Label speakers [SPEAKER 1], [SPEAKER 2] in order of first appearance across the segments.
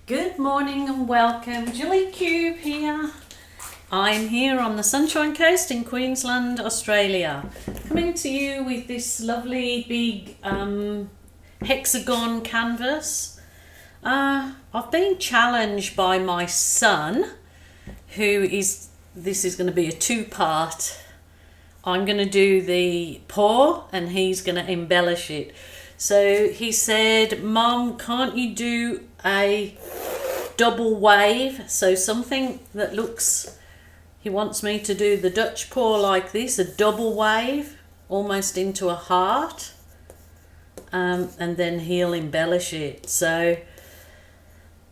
[SPEAKER 1] Good morning and welcome. Julie Cube here. I'm here on the Sunshine Coast in Queensland, Australia. Coming to you with this lovely big hexagon canvas. I've been challenged by my son, this is going to be a two-part. I'm going to do the pour and he's going to embellish it. So he said, Mum, can't you do a double wave? So something that looks, he wants me to do the Dutch pour like this, a double wave, almost into a heart, and then he'll embellish it. So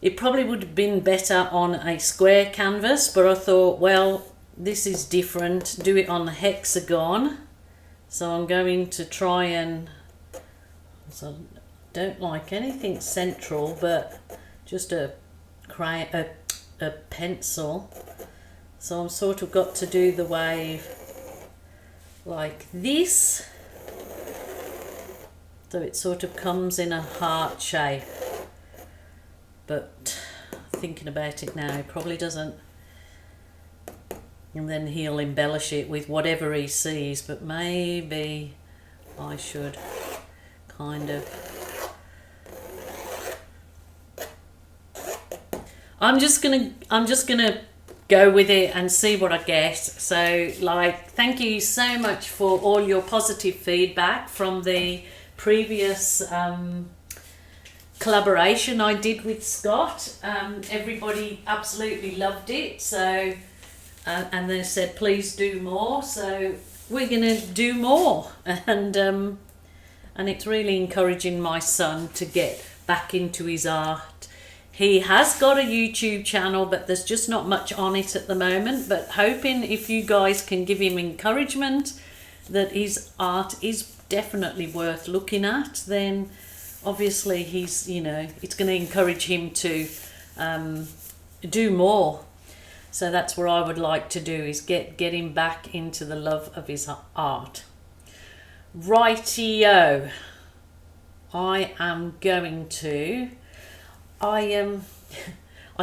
[SPEAKER 1] it probably would have been better on a square canvas, but I thought, well, this is different, do it on the hexagon. So I'm going to try and, so I don't like anything central, but just a pencil. So I'm sort of got to do the wave like this, so it sort of comes in a heart shape. But thinking about it now, he probably doesn't. And then he'll embellish it with whatever he sees, but maybe I should kind of, I'm just gonna go with it and see what I get. So, like, thank you so much for all your positive feedback from the previous collaboration I did with Scott. Everybody absolutely loved it. So, and they said, please do more. So we're gonna do more, and it's really encouraging my son to get back into his art. He has got a YouTube channel, but there's just not much on it at the moment. But hoping if you guys can give him encouragement that his art is definitely worth looking at, then obviously he's, it's going to encourage him to do more. So that's what I would like to do, is get him back into the love of his art. Rightio. I am going to, I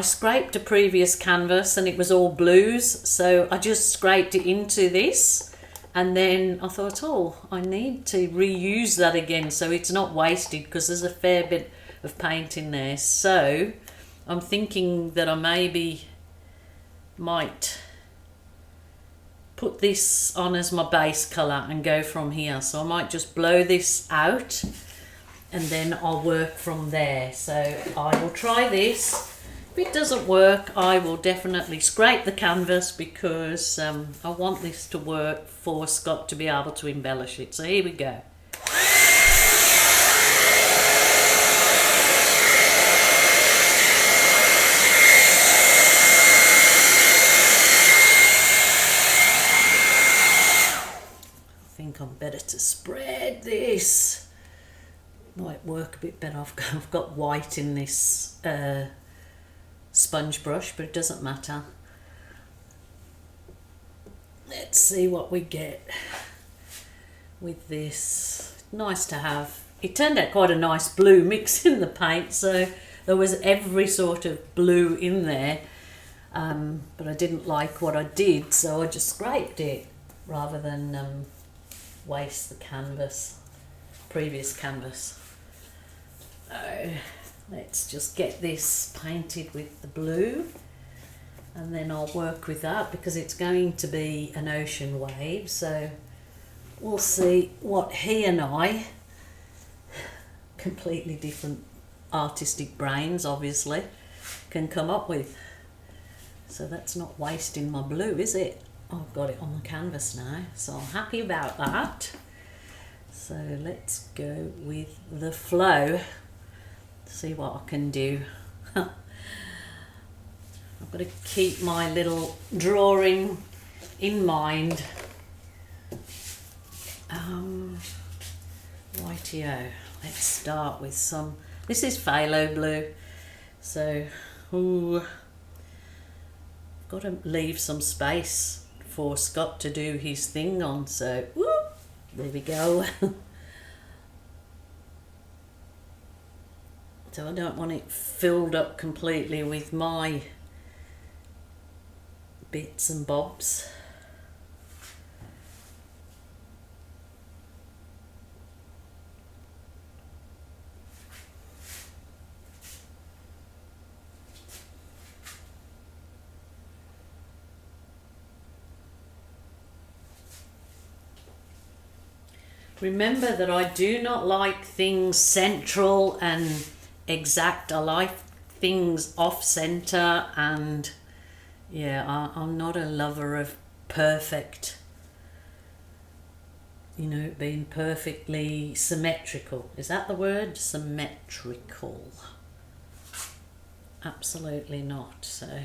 [SPEAKER 1] scraped a previous canvas and it was all blues, so I just scraped it into this, and then I thought, I need to reuse that again so it's not wasted, because there's a fair bit of paint in there. So I'm thinking that I might put this on as my base colour and go from here. So I might just blow this out and then I'll work from there. So I will try this. If it doesn't work, I will definitely scrape the canvas, because I want this to work for Scott to be able to embellish it. So here we go. I think I'm better to spread this. Might work a bit better. I've got white in this sponge brush, but it doesn't matter. Let's see what we get with this. Nice to have. It turned out quite a nice blue mix in the paint, so there was every sort of blue in there, but I didn't like what I did, so I just scraped it rather than waste the previous canvas. So let's just get this painted with the blue, and then I'll work with that, because it's going to be an ocean wave. So we'll see what he and I, completely different artistic brains obviously, can come up with. So that's not wasting my blue, is it? I've got it on the canvas now, so I'm happy about that. So let's go with the flow, see what I can do. I've got to keep my little drawing in mind. Rightio, let's start with some, this is phthalo blue, so I've got to leave some space for Scott to do his thing on, so whoop, there we go. So I don't want it filled up completely with my bits and bobs. Remember that I do not like things central and exact. I like things off center, and yeah, I'm not a lover of perfect, you know, being perfectly symmetrical. Is that the word? Symmetrical. Absolutely not. So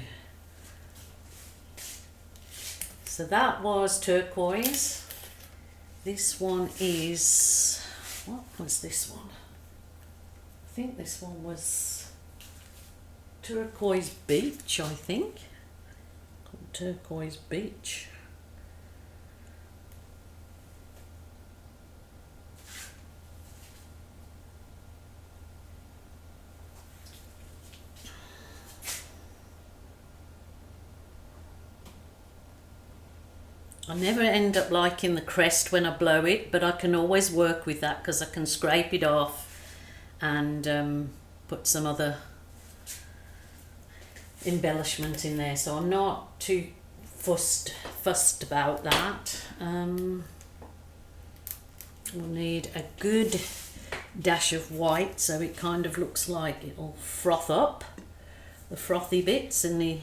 [SPEAKER 1] that was turquoise. This one is, what was this one? I think this one was turquoise beach, I think. Called turquoise beach. I never end up liking the crest when I blow it, but I can always work with that because I can scrape it off and put some other embellishment in there. So I'm not too fussed about that. We'll need a good dash of white so it kind of looks like it'll froth up, the frothy bits in the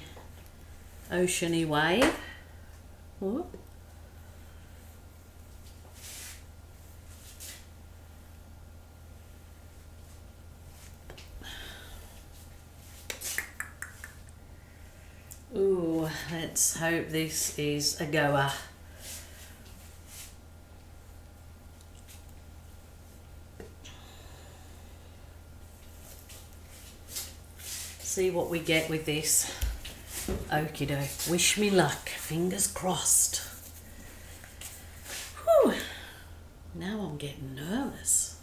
[SPEAKER 1] oceany wave. Ooh. Ooh, let's hope this is a goer. See what we get with this. Okie doke. Wish me luck. Fingers crossed. Whew. Now I'm getting nervous.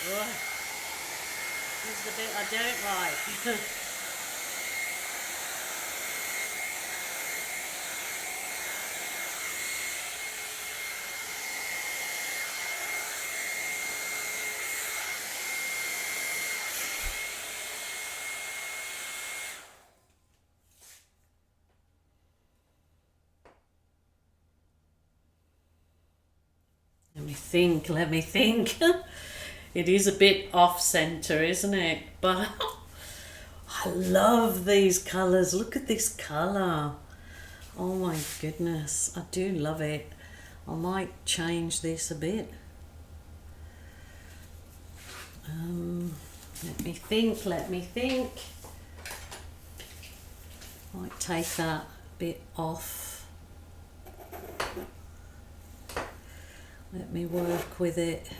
[SPEAKER 1] Ugh. This is the bit I don't like. Let me think. It is a bit off center, isn't it? But I love these colors. Look at this color. Oh my goodness. I do love it. I might change this a bit. Let me think. Might take that bit off. Let me work with it.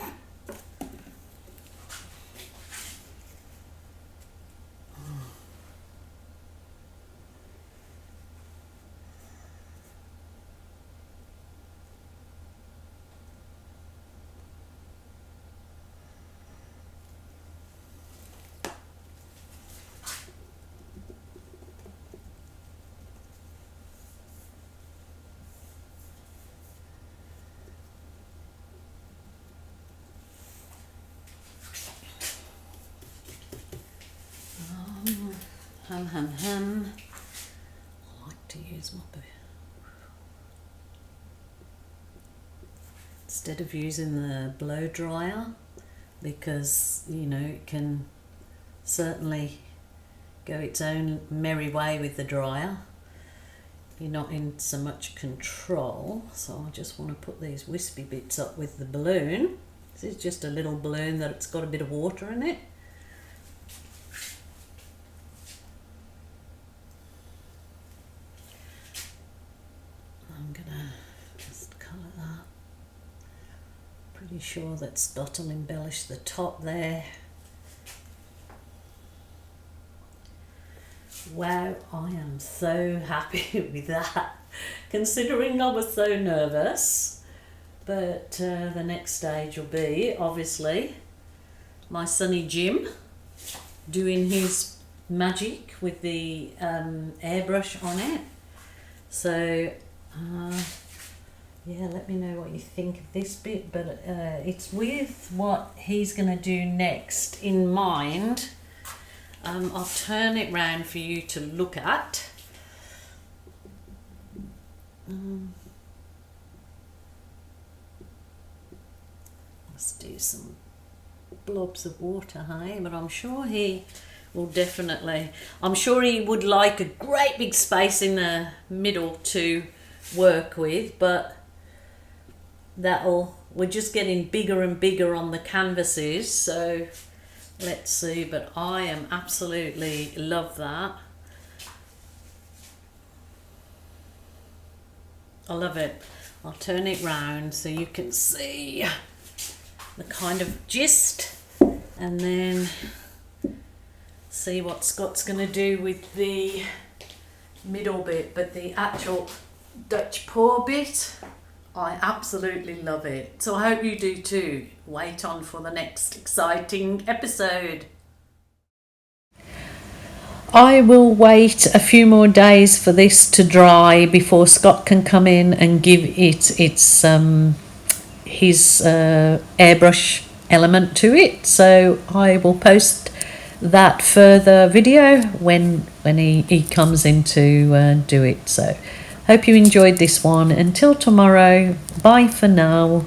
[SPEAKER 1] Ham. I like to use my boot. Instead of using the blow dryer, because you know it can certainly go its own merry way with the dryer. you're not in so much control. So I just want to put these wispy bits up with the balloon. This is just a little balloon that it's got a bit of water in it. I'm gonna just colour that. Pretty sure that Scott will embellish the top there. Wow, I am so happy with that, considering I was so nervous. But the next stage will be, obviously, my sonny Jim doing his magic with the airbrush on it. So, yeah, let me know what you think of this bit. But it's with what he's going to do next in mind. I'll turn it round for you to look at. Let's do some blobs of water, hey? But I'm sure he will definitely, I'm sure he would like a great big space in the middle to work with, but we're just getting bigger and bigger on the canvases, so let's see. But I am absolutely love that. I love it. I'll turn it round so you can see the kind of gist, and then see what Scott's going to do with the middle bit. But the actual Dutch pour bit, I absolutely love it. So I hope you do too. Wait on for the next exciting episode. I will wait a few more days for this to dry before Scott can come in and give it his airbrush element to it. So I will post that further video when he comes in to do it. So hope you enjoyed this one. Until tomorrow, bye for now.